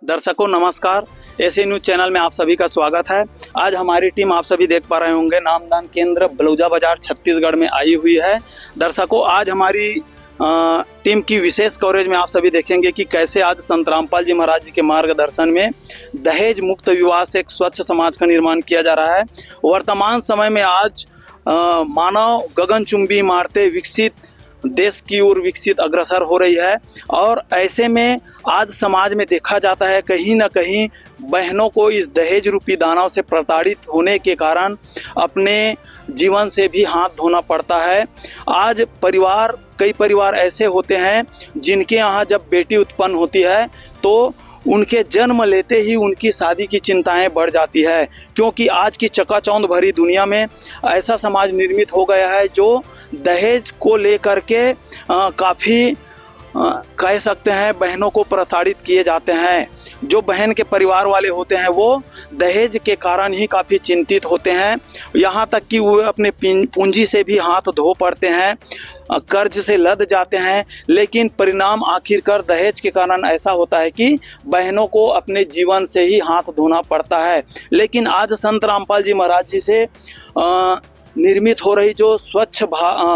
दर्शकों नमस्कार। ऐसे न्यूज चैनल में आप सभी का स्वागत है। आज हमारी टीम आप सभी देख पा रहे होंगे नामदान केंद्र बलौजा बाजार छत्तीसगढ़ में आई हुई है। दर्शकों आज हमारी टीम की विशेष कवरेज में आप सभी देखेंगे कि कैसे आज संत रामपाल जी महाराज जी के मार्गदर्शन में दहेज मुक्त विवाह से एक स्वच्छ समाज का निर्माण किया जा रहा है। वर्तमान समय में आज मानव गगनचुंबी इमारतें विकसित देश की ओर विकसित अग्रसर हो रही है और ऐसे में आज समाज में देखा जाता है कहीं ना कहीं बहनों को इस दहेज रूपी दानव से प्रताड़ित होने के कारण अपने जीवन से भी हाथ धोना पड़ता है। आज कई परिवार ऐसे होते हैं जिनके यहाँ जब बेटी उत्पन्न होती है तो उनके जन्म लेते ही उनकी शादी की चिंताएं बढ़ जाती है, क्योंकि आज की चकाचौंध भरी दुनिया में ऐसा समाज निर्मित हो गया है जो दहेज को लेकर के काफ़ी कह सकते हैं बहनों को प्रताड़ित किए जाते हैं। जो बहन के परिवार वाले होते हैं वो दहेज के कारण ही काफ़ी चिंतित होते हैं, यहाँ तक कि वो अपने पूंजी से भी हाथ धो पड़ते हैं, कर्ज से लद जाते हैं। लेकिन परिणाम आखिरकार दहेज के कारण ऐसा होता है कि बहनों को अपने जीवन से ही हाथ धोना पड़ता है। लेकिन आज संत रामपाल जी महाराज जी से निर्मित हो रही जो स्वच्छ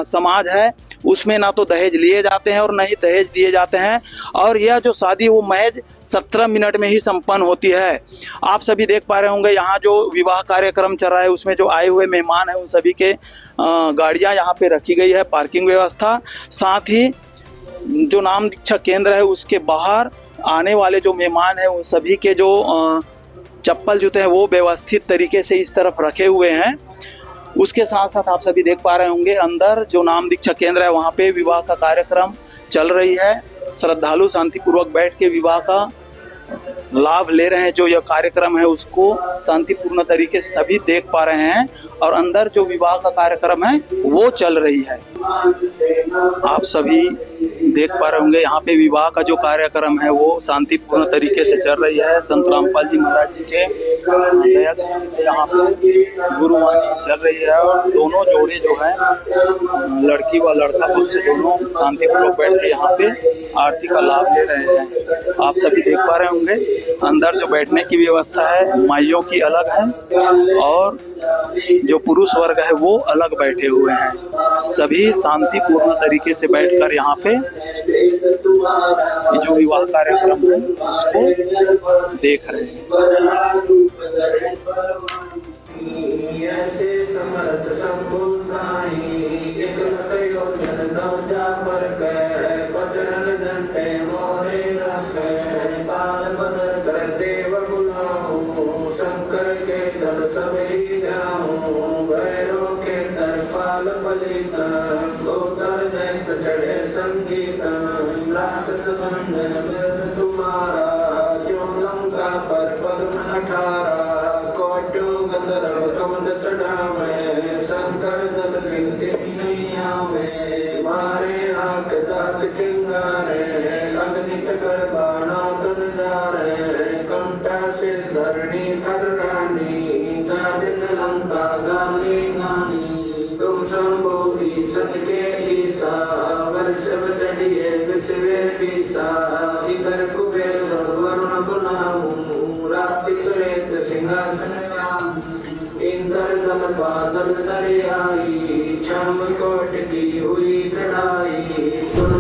समाज है उसमें ना तो दहेज लिए जाते हैं और न ही दहेज दिए जाते हैं, और यह जो शादी वो महज 17 मिनट में ही संपन्न होती है। आप सभी देख पा रहे होंगे यहाँ जो विवाह कार्यक्रम चल रहा है उसमें जो आए हुए मेहमान हैं उन सभी के गाड़ियाँ यहाँ पे रखी गई है, पार्किंग व्यवस्था। साथ ही जो नाम दीक्षा केंद्र है उसके बाहर आने वाले जो मेहमान हैं उन सभी के जो चप्पल जूते हैं वो व्यवस्थित तरीके से इस तरफ रखे हुए हैं। उसके साथ साथ आप सभी देख पा रहे होंगे अंदर जो नाम दीक्षा केंद्र है वहाँ पे विवाह का कार्यक्रम चल रही है। श्रद्धालु शांतिपूर्वक बैठ के विवाह का लाभ ले रहे हैं। जो यह कार्यक्रम है उसको शांतिपूर्ण तरीके से सभी देख पा रहे हैं और अंदर जो विवाह का कार्यक्रम है वो चल रही है। आप सभी देख पा रहे होंगे यहाँ पे विवाह का जो कार्यक्रम है वो शांतिपूर्ण तरीके से चल रही है। संत रामपाल जी महाराज जी के दया दृष्टि से यहाँ पे गुरुवाणी चल रही है और दोनों जोड़े जो है लड़की व लड़का पक्ष दोनों शांतिपूर्वक बैठ के यहाँ पे आरती का लाभ ले रहे हैं। आप सभी देख पा रहे होंगे अंदर जो बैठने की व्यवस्था है माइयों की अलग है और जो पुरुष वर्ग है वो अलग बैठे हुए हैं। सभी शांतिपूर्ण तरीके से बैठकर यहाँ पे जो विवाह कार्यक्रम है उसको देख रहे हैं।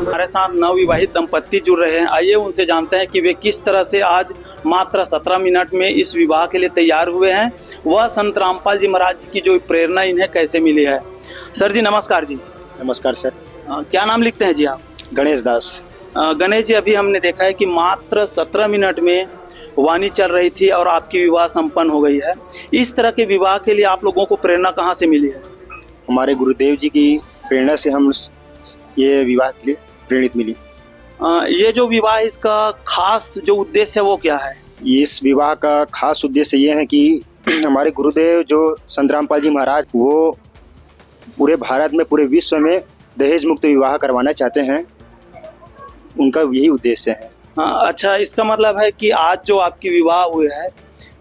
हमारे साथ नवविवाहित दंपत्ति जुड़ रहे हैं। आइए उनसे जानते हैं कि वे किस तरह से आज मात्र 17 मिनट में इस विवाह के लिए तैयार हुए हैं। वह संत रामपाल जी महाराज जी की जो प्रेरणा इन्हें कैसे मिली है। सर जी नमस्कार जी। नमस्कार सर। क्या नाम लिखते हैं जी आप? गणेश दास। गणेश जी अभी हमने देखा है कि मात्र 17 मिनट में वाणी चल रही थी और आपकी विवाह संपन्न हो गई है। इस तरह के विवाह के लिए आप लोगों को प्रेरणा कहाँ से मिली है? हमारे गुरुदेव जी की प्रेरणा से हम ये विवाह के लिए प्रेरित मिली। ये जो विवाह इसका खास जो उद्देश्य है वो क्या है? इस विवाह का खास उद्देश्य ये है कि हमारे गुरुदेव जो संत रामपाल जी महाराज वो पूरे भारत में पूरे विश्व में दहेज मुक्त विवाह करवाना चाहते हैं, उनका यही उद्देश्य है। अच्छा, इसका मतलब है कि आज जो आपकी विवाह हुई है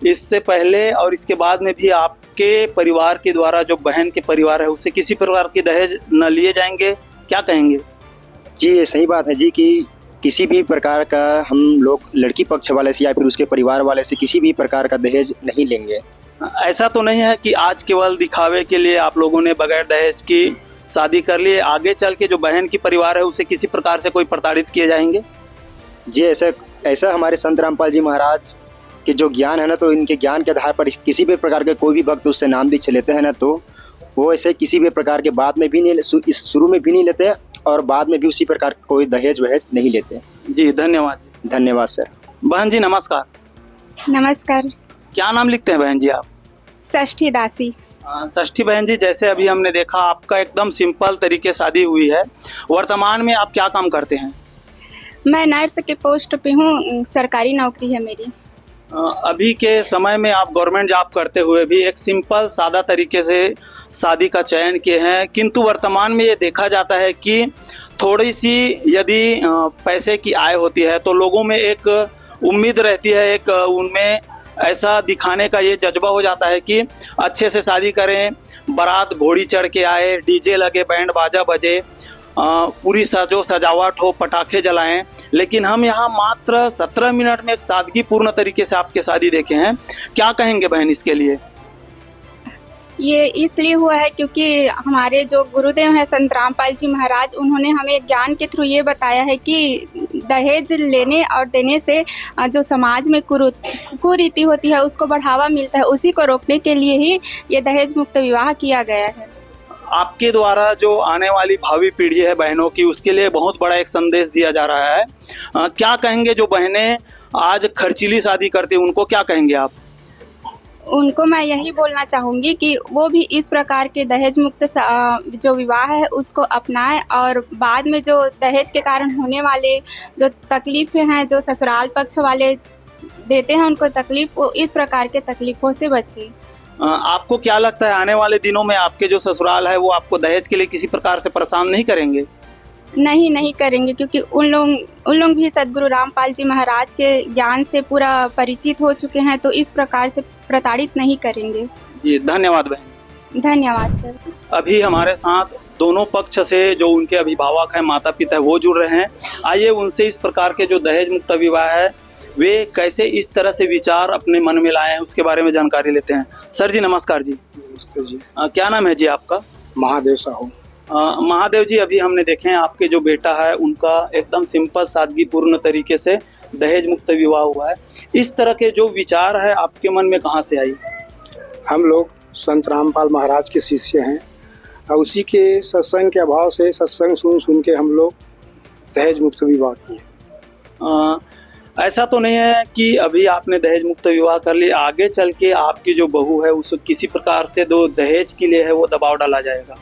इससे पहले और इसके बाद में भी आपके परिवार के द्वारा जो बहन के परिवार है उससे किसी प्रकार के दहेज न लिए जाएंगे, क्या कहेंगे? जी ये सही बात है जी कि किसी भी प्रकार का हम लोग लड़की पक्ष वाले से या फिर उसके परिवार वाले से किसी भी प्रकार का दहेज नहीं लेंगे। ऐसा तो नहीं है कि आज केवल दिखावे के लिए आप लोगों ने बगैर दहेज की शादी कर ली, आगे चल के जो बहन की परिवार है उसे किसी प्रकार से कोई प्रताड़ित किए जाएंगे? जी ऐसा हमारे संत रामपाल जी महाराज के जो ज्ञान है ना, तो इनके ज्ञान के आधार पर किसी भी प्रकार के कोई भी भक्त उससे नाम दीक्षा लेते हैं ना, तो वो ऐसे किसी भी प्रकार के बाद में भी नहीं, इस शुरू में भी नहीं लेते और बाद में भी उसी प्रकार का कोई दहेज वहेज नहीं लेते। जी धन्यवाद। धन्यवाद सर। बहन जी नमस्कार। नमस्कार। क्या नाम लिखते हैं बहन जी आप? षष्ठी दासी। षष्ठी बहन जी, जैसे अभी हमने देखा आपका एकदम सिंपल तरीके शादी हुई है, वर्तमान में आप क्या काम करते हैं? मैं नर्स के पोस्ट पे हूँ, सरकारी नौकरी है मेरी। अभी के समय में आप गवर्नमेंट जॉब करते हुए भी एक सिंपल सादा तरीके से शादी का चयन किए हैं, किंतु वर्तमान में ये देखा जाता है कि थोड़ी सी यदि पैसे की आय होती है तो लोगों में एक उम्मीद रहती है, एक उनमें ऐसा दिखाने का ये जज्बा हो जाता है कि अच्छे से शादी करें, बारात घोड़ी चढ़ के आए, डीजे लगे, बैंड बाजा बजे, पूरी सजावट हो, पटाखे जलाएं। लेकिन हम यहाँ मात्र 17 मिनट में एक सादगीपूर्ण तरीके से आपके शादी देखे हैं। क्या कहेंगे बहन इसके लिए? ये इसलिए हुआ है क्योंकि हमारे जो गुरुदेव हैं संत रामपाल जी महाराज, उन्होंने हमें ज्ञान के थ्रू ये बताया है कि दहेज लेने और देने से जो समाज में कुरीति होती है उसको बढ़ावा मिलता है। उसी को रोकने के लिए ही ये दहेज मुक्त विवाह किया गया है। आपके द्वारा जो आने वाली भावी पीढ़ी है बहनों की, उसके लिए बहुत बड़ा एक संदेश दिया जा रहा है। क्या कहेंगे जो बहनें आज खर्चीली शादी करती हैं, उनको क्या कहेंगे आप? उनको मैं यही बोलना चाहूँगी कि वो भी इस प्रकार के दहेज मुक्त जो विवाह है उसको अपनाएं और बाद में जो दहेज के कारण होने वाले जो तकलीफ़ें हैं, जो ससुराल पक्ष वाले देते हैं उनको तकलीफ, वो इस प्रकार के तकलीफ़ों से बचें। आपको क्या लगता है आने वाले दिनों में आपके जो ससुराल है वो आपको दहेज के लिए किसी प्रकार से परेशान नहीं करेंगे? नहीं करेंगे, क्योंकि उन लोग भी सदगुरु रामपाल जी महाराज के ज्ञान से पूरा परिचित हो चुके हैं, तो इस प्रकार से प्रताड़ित नहीं करेंगे। जी धन्यवाद बहन। धन्यवाद सर। अभी हमारे साथ दोनों पक्ष से जो उनके अभिभावक हैं, माता पिता है, वो जुड़ रहे हैं। आइए उनसे इस प्रकार के जो दहेज मुक्त विवाह है वे कैसे इस तरह से विचार अपने मन में लाए हैं उसके बारे में जानकारी लेते हैं। सर जी नमस्कार जी। नमस्ते जी। क्या नाम है जी आपका? महादेव साहू। महादेव जी, अभी हमने देखे हैं आपके जो बेटा है उनका एकदम सिंपल सादगीपूर्ण तरीके से दहेज मुक्त विवाह हुआ है। इस तरह के जो विचार है आपके मन में कहाँ से आई? हम लोग संत रामपाल महाराज के शिष्य हैं और उसी के सत्संग के अभाव से सत्संग सुन के हम लोग दहेज मुक्त विवाह किए। ऐसा तो नहीं है कि अभी आपने दहेज मुक्त विवाह कर लिया, आगे चल के आपकी जो बहू है उसको किसी प्रकार से जो दहेज के लिए है वो दबाव डाला जाएगा?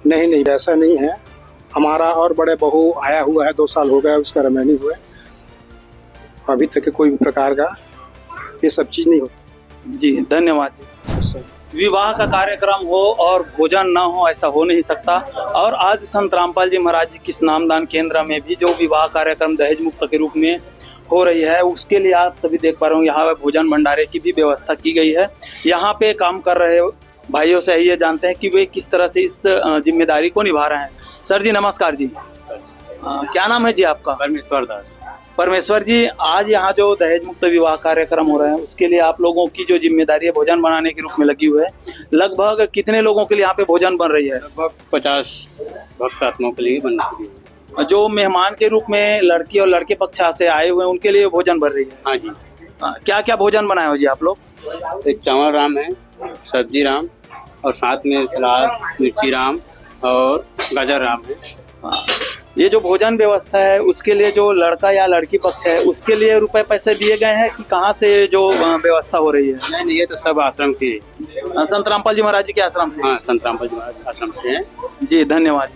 नहीं, ऐसा नहीं है। हमारा और बड़े बहू आया हुआ है, 2 साल हो गए उसका रमैनी हुए, अभी तक कोई प्रकार का ये सब चीज़ नहीं हो। जी धन्यवाद जी। विवाह का कार्यक्रम हो और भोजन ना हो, ऐसा हो नहीं सकता। और आज संत रामपाल जी महाराज जी के स्नामदान केंद्र में भी जो विवाह कार्यक्रम दहेज मुक्त के रूप में हो रही है, उसके लिए आप सभी देख पा रहे हो यहाँ भोजन भंडारे की भी व्यवस्था की गई है। यहाँ पे काम कर रहे भाइयों से ये जानते हैं कि वे किस तरह से इस जिम्मेदारी को निभा रहे हैं। सर जी नमस्कार जी। क्या नाम है जी आपका? परमेश्वर दास। परमेश्वर जी, आज यहाँ जो दहेज मुक्त विवाह कार्यक्रम हो रहे हैं उसके लिए आप लोगों की जो जिम्मेदारी है भोजन बनाने के रूप में लगी हुई है, लगभग कितने लोगों के लिए यहाँ पे भोजन बन रही है? लगभग 50 भक्त आत्माओं के लिए बन रही है। जो मेहमान के रूप में लड़की और लड़के पक्ष से आए हुए हैं उनके लिए भोजन बन रही है? हाँ जी। क्या क्या भोजन बनाए हो जी आप लोग? एक चावल राम है, सब्जी राम और साथ में सलाद, मिर्ची राम और गाजर राम है। ये जो भोजन व्यवस्था है उसके लिए जो लड़का या लड़की पक्ष है उसके लिए रुपए पैसे दिए गए हैं कि कहाँ से जो व्यवस्था हो रही है? नहीं, ये तो सब आश्रम की है। संत रामपाल जी महाराज जी के आश्रम से? हाँ, संत रामपाल जी महाराज आश्रम से हैं। जी धन्यवाद।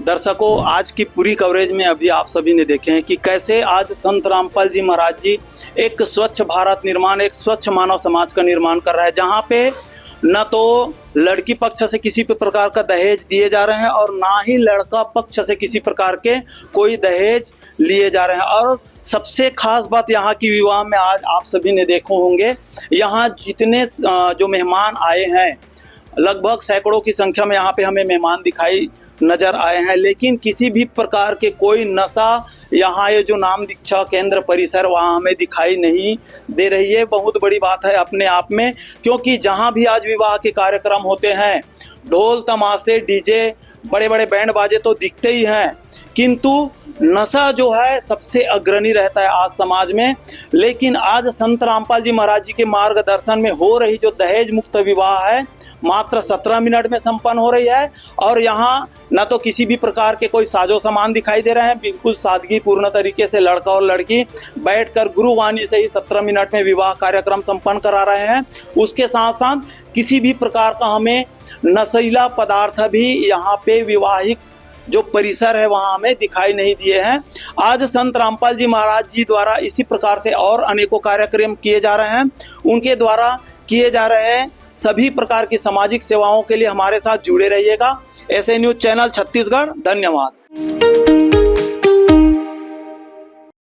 दर्शकों, आज की पूरी कवरेज में अभी आप सभी ने देखे हैं कि कैसे आज संत रामपाल जी महाराज जी एक स्वच्छ भारत निर्माण, एक स्वच्छ मानव समाज का निर्माण कर रहा है, जहाँ पे न तो लड़की पक्ष से किसी भी प्रकार का दहेज दिए जा रहे हैं और ना ही लड़का पक्ष से किसी प्रकार के कोई दहेज लिए जा रहे हैं। और सबसे खास बात यहाँ की विवाह में आज आप सभी ने देखे होंगे, यहाँ जितने जो मेहमान आए हैं लगभग सैकड़ों की संख्या में यहाँ पे हमें मेहमान दिखाई नजर आए हैं, लेकिन किसी भी प्रकार के कोई नशा यहाँ ये जो नाम दीक्षा केंद्र परिसर वहाँ हमें दिखाई नहीं दे रही है। बहुत बड़ी बात है अपने आप में, क्योंकि जहाँ भी आज विवाह के कार्यक्रम होते हैं ढोल तमाशे डीजे बड़े बड़े बैंड बाजे तो दिखते ही हैं, किंतु नशा जो है सबसे अग्रणी रहता है आज समाज में। लेकिन आज संत रामपाल जी महाराज जी के मार्गदर्शन में हो रही जो दहेज मुक्त विवाह है मात्र 17 मिनट में संपन्न हो रही है, और यहाँ न तो किसी भी प्रकार के कोई साजो सामान दिखाई दे रहे हैं, बिल्कुल सादगी पूर्ण तरीके से लड़का और लड़की बैठकर गुरुवाणी से ही 17 मिनट में विवाह कार्यक्रम संपन्न करा रहे हैं। उसके साथ साथ किसी भी प्रकार का हमें नशीला पदार्थ भी यहाँ पे विवाहिक जो परिसर है वहाँ हमें दिखाई नहीं दिए हैं। आज संत रामपाल जी महाराज जी द्वारा इसी प्रकार से और अनेकों कार्यक्रम किए जा रहे हैं। उनके द्वारा किए जा रहे हैं सभी प्रकार की सामाजिक सेवाओं के लिए हमारे साथ जुड़े रहिएगा। ऐसे न्यूज़ चैनल छत्तीसगढ़। धन्यवाद।